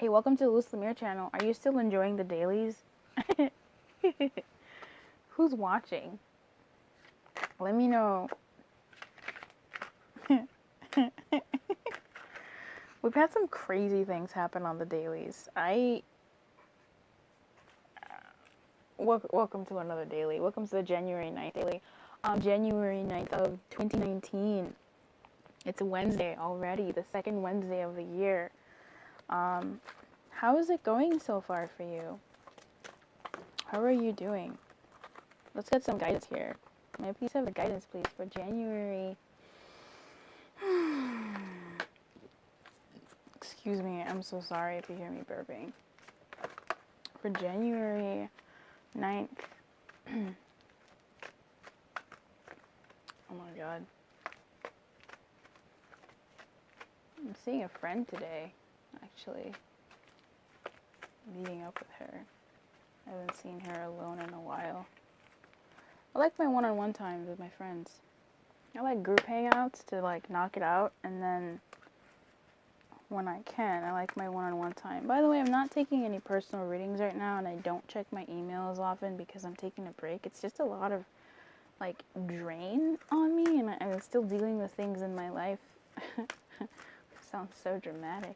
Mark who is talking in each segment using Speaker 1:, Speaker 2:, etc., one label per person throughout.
Speaker 1: Hey, welcome to the Luz Lemire channel. Are you still enjoying the dailies? Who's watching? Let me know. We've had some crazy things happen on the dailies. Welcome to another daily. Welcome to the January 9th daily. January 9th of 2019. It's a Wednesday already, the second Wednesday of the year. How is it going so far for you? How are you doing? Let's get some guidance here. May I please have the guidance, please, for January... Excuse me, I'm so sorry if you hear me burping. For January 9th... Oh my god. I'm seeing a friend today, actually. Meeting up with her. I haven't seen her alone in a while. I like my one-on-one times with my friends. I like group hangouts to like knock it out, and then when I can, I like my one-on-one time. By the way, I'm not taking any personal readings right now, and I don't check my emails often because I'm taking a break. It's just a lot of like drain on me, and I'm still dealing with things in my life. Sounds so dramatic.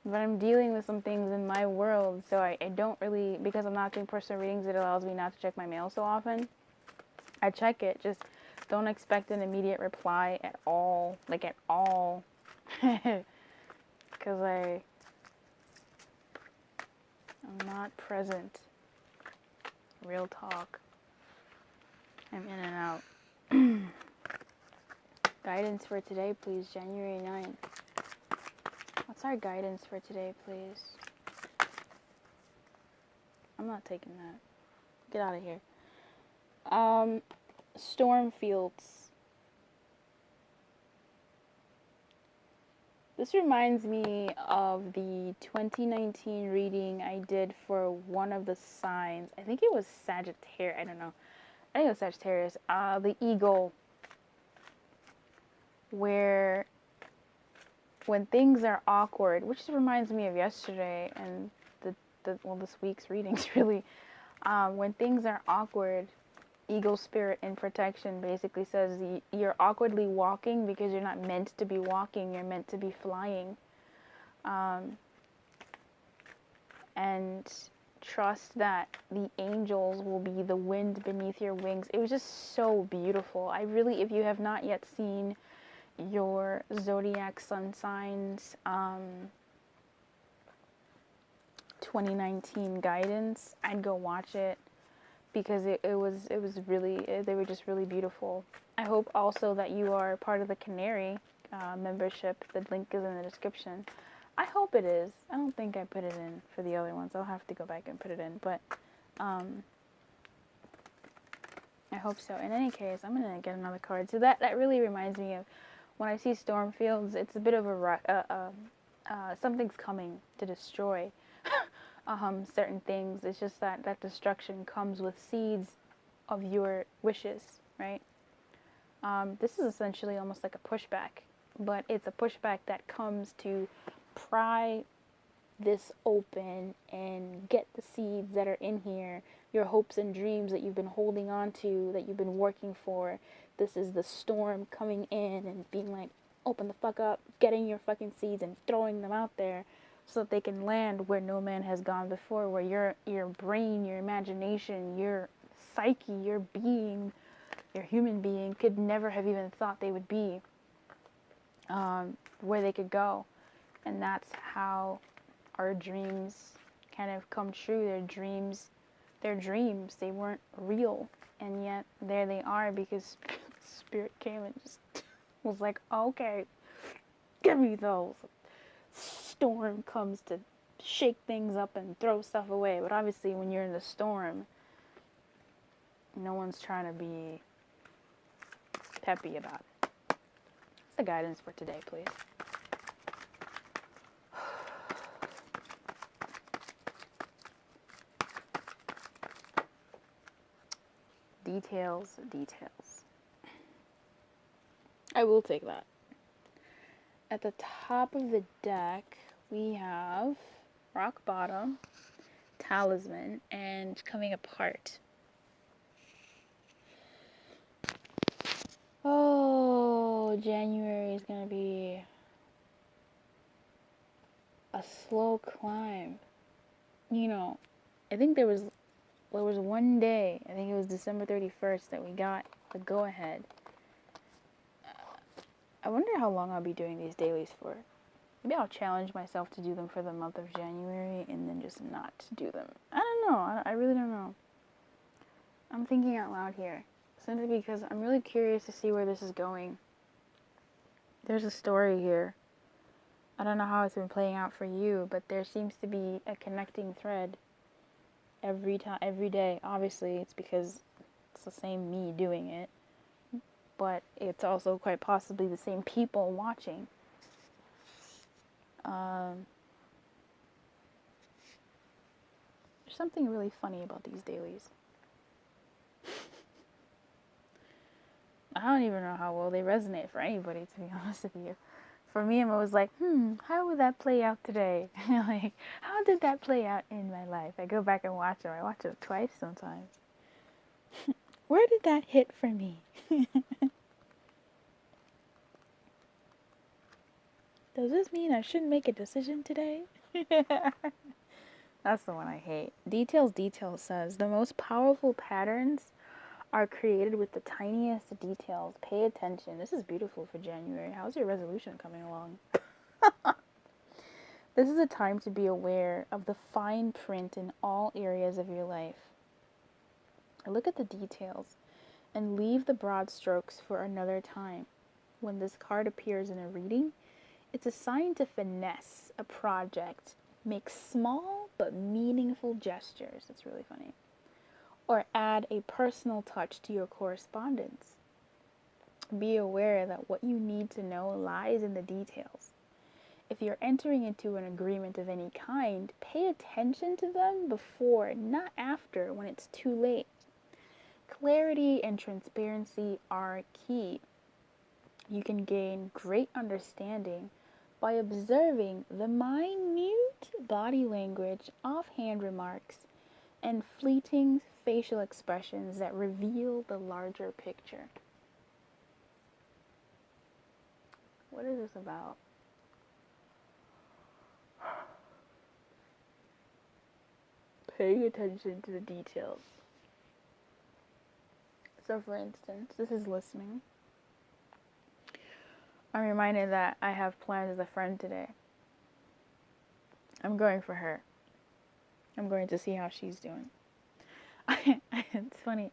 Speaker 1: But I'm dealing with some things in my world, so I don't really, because I'm not doing personal readings, it allows me not to check my mail so often. I check it, just don't expect an immediate reply at all, like at all, because I'm not present. Real talk. I'm in and out. Guidance for today, please, January 9th. What's our guidance for today, please? I'm not taking that. Get out of here. Storm fields. This reminds me of the 2019 reading I did for one of the signs. I think it was Sagittarius. I don't know. I think it was Sagittarius. The eagle. Where when things are awkward, which reminds me of yesterday and this week's readings really. When things are awkward, eagle spirit in protection basically says you're awkwardly walking because you're not meant to be walking, you're meant to be flying. And trust that the angels will be the wind beneath your wings. It was just so beautiful. I really, if you have not yet seen your zodiac sun signs 2019 guidance, I'd go watch it because it was really, they were just really beautiful. I hope also that you are part of the Canary membership. The link is in the description. I hope it is. I don't think I put it in for the other ones. I'll have to go back and put it in, but I hope so. In any case, I'm gonna get another card. So that really reminds me of when I see storm fields. It's a bit of a something's coming to destroy certain things. It's just that destruction comes with seeds of your wishes, right? This is essentially almost like a pushback, but it's a pushback that comes to pry this open and get the seeds that are in here, your hopes and dreams that you've been holding on to, that you've been working for. This is the storm coming in and being like, open the fuck up, getting your fucking seeds and throwing them out there so that they can land where no man has gone before, where your brain, your imagination, your psyche, your being, your human being could never have even thought they would be, where they could go. And that's how our dreams kind of come true. They're dreams. They weren't real, and yet there they are because Spirit came and just was like, okay, give me those. Storm comes to shake things up and throw stuff away, but obviously when you're in the storm, no one's trying to be peppy about it. What's the guidance for today, please? Details. I will take that. At the top of the deck, we have rock bottom, talisman, and coming apart. Oh, January is gonna be a slow climb. You know, I think there was one day, I think it was December 31st, that we got the go ahead. I wonder how long I'll be doing these dailies for. Maybe I'll challenge myself to do them for the month of January and then just not do them. I don't know. I really don't know. I'm thinking out loud here. Simply because I'm really curious to see where this is going. There's a story here. I don't know how it's been playing out for you, but there seems to be a connecting thread every day. Obviously, it's because it's the same me doing it, but it's also quite possibly the same people watching. There's something really funny about these dailies. I don't even know how well they resonate for anybody, to be honest with you. For me, I'm always like, how would that play out today? Like, how did that play out in my life? I go back and watch them. I watch them twice sometimes. Where did that hit for me? Does this mean I shouldn't make a decision today? That's the one I hate. Details says, the most powerful patterns are created with the tiniest details. Pay attention. This is beautiful for January. How's your resolution coming along? This is a time to be aware of the fine print in all areas of your life. Look at the details and leave the broad strokes for another time. When this card appears in a reading, it's a sign to finesse a project. Make small but meaningful gestures. It's really funny. Or add a personal touch to your correspondence. Be aware that what you need to know lies in the details. If you're entering into an agreement of any kind, pay attention to them before, not after, when it's too late. Clarity and transparency are key. You can gain great understanding by observing the minute body language, offhand remarks, and fleeting facial expressions that reveal the larger picture. What is this about? Paying attention to the details. So, for instance, this is listening. I'm reminded that I have plans with a friend today. I'm going for her. I'm going to see how she's doing. It's funny.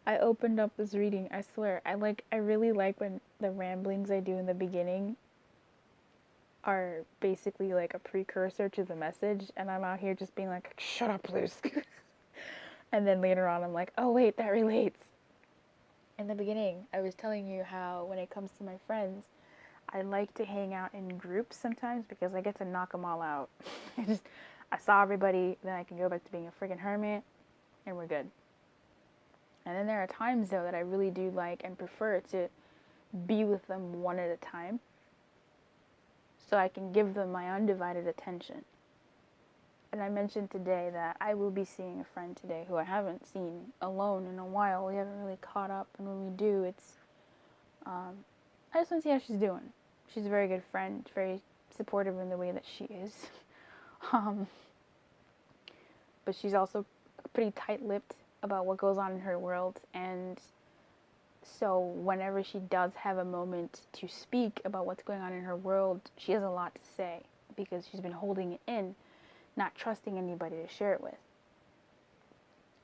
Speaker 1: I opened up this reading. I swear, I really like when the ramblings I do in the beginning are basically like a precursor to the message, and I'm out here just being like, shut up, Luce. And then later on, I'm like, oh wait, that relates. In the beginning, I was telling you how when it comes to my friends, I like to hang out in groups sometimes because I get to knock them all out. I saw everybody, then I can go back to being a freaking hermit, and we're good. And then there are times, though, that I really do like and prefer to be with them one at a time, so I can give them my undivided attention. And I mentioned today that I will be seeing a friend today who I haven't seen alone in a while. We haven't really caught up, and when we do, it's I just want to see how she's doing. She's a very good friend, very supportive in the way that she is. But she's also pretty tight-lipped about what goes on in her world, and so whenever she does have a moment to speak about what's going on in her world, she has a lot to say because she's been holding it in, not trusting anybody to share it with.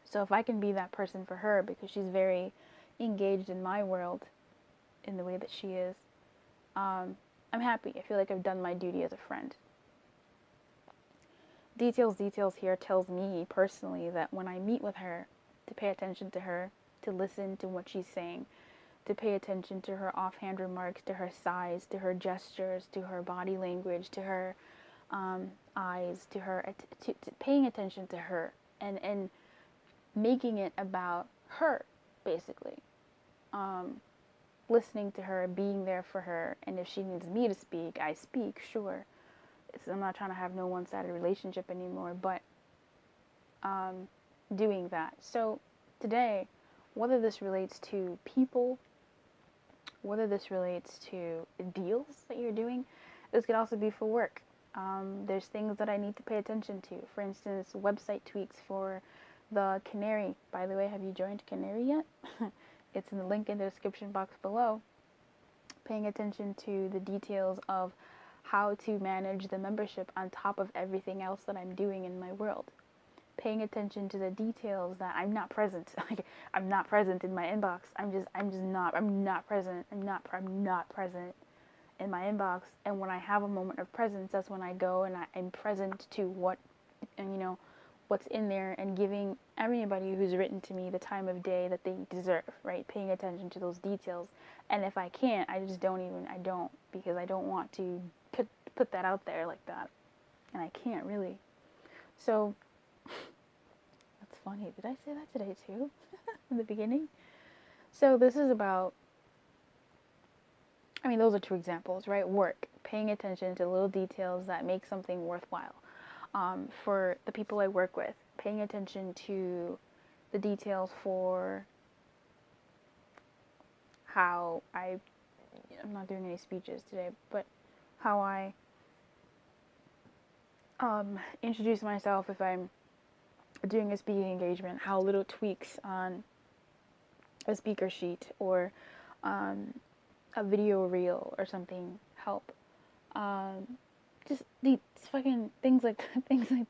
Speaker 1: So if I can be that person for her, because she's very engaged in my world in the way that she is, I'm happy. I feel like I've done my duty as a friend. Details here tells me personally that when I meet with her, to pay attention to her, to listen to what she's saying, to pay attention to her offhand remarks, to her sighs, to her gestures, to her body language, to her eyes, to her, to paying attention to her and making it about her, basically. Listening to her, being there for her, and if she needs me to speak, I speak, sure. I'm not trying to have no one-sided relationship anymore, but doing that. So today, whether this relates to people, whether this relates to deals that you're doing, this could also be for work. There's things that I need to pay attention to. For instance, website tweaks for the Canary. By the way, have you joined Canary yet? It's in the link in the description box below. Paying attention to the details of how to manage the membership on top of everything else that I'm doing in my world. Paying attention to the details that I'm not present. Like, I'm not present in my inbox. I'm not present in my inbox. And when I have a moment of presence, that's when I go and I'm present to what's in there, and giving everybody who's written to me the time of day that they deserve, right? Paying attention to those details. And if I can't, I don't, because I don't want to put that out there like that. And I can't really. So, that's funny. Did I say that today too? In the beginning? So this is about, those are two examples, right? Work. Paying attention to little details that make something worthwhile. For the people I work with, paying attention to the details for how I'm not doing any speeches today, but how I introduce myself if I'm doing a speaking engagement, how little tweaks on a speaker sheet or a video reel or something help. Just these fucking things like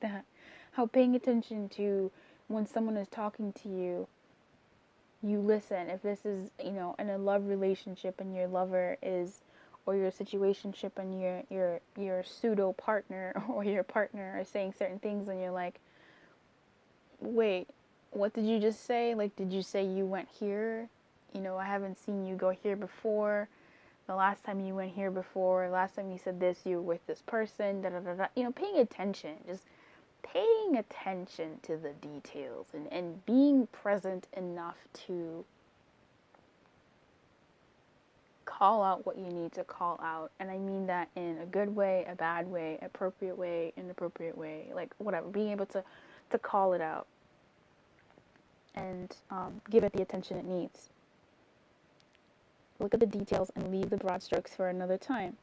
Speaker 1: that. How paying attention to when someone is talking to you, you listen. If this is, in a love relationship and your lover is, or your situationship and your pseudo partner or your partner are saying certain things and you're like, wait, what did you just say? Like, did you say you went here? I haven't seen you go here before. The last time you went here before, last time you said this, you were with this person, paying attention, just paying attention to the details and being present enough to call out what you need to call out. And I mean that in a good way, a bad way, appropriate way, inappropriate way, like whatever, being able to call it out and give it the attention it needs. Look at the details and leave the broad strokes for another time.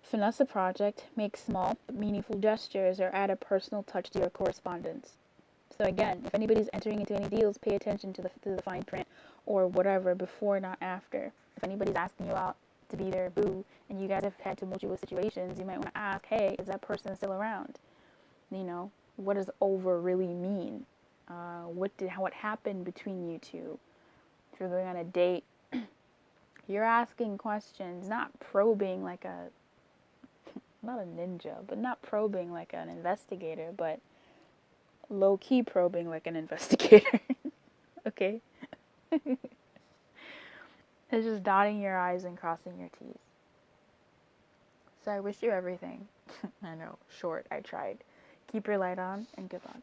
Speaker 1: Finesse a project, make small but meaningful gestures, or add a personal touch to your correspondence. So again, if anybody's entering into any deals, pay attention to the fine print or whatever before, not after. If anybody's asking you out to be their boo and you guys have had tumultuous situations, you might want to ask, hey, is that person still around? What does over really mean? What happened between you two? If you're going on a date, you're asking questions, not probing like not a ninja, but not probing like an investigator, but low-key probing like an investigator. Okay? It's just dotting your I's and crossing your T's. So I wish you everything. I know, short, I tried. Keep your light on, and good luck.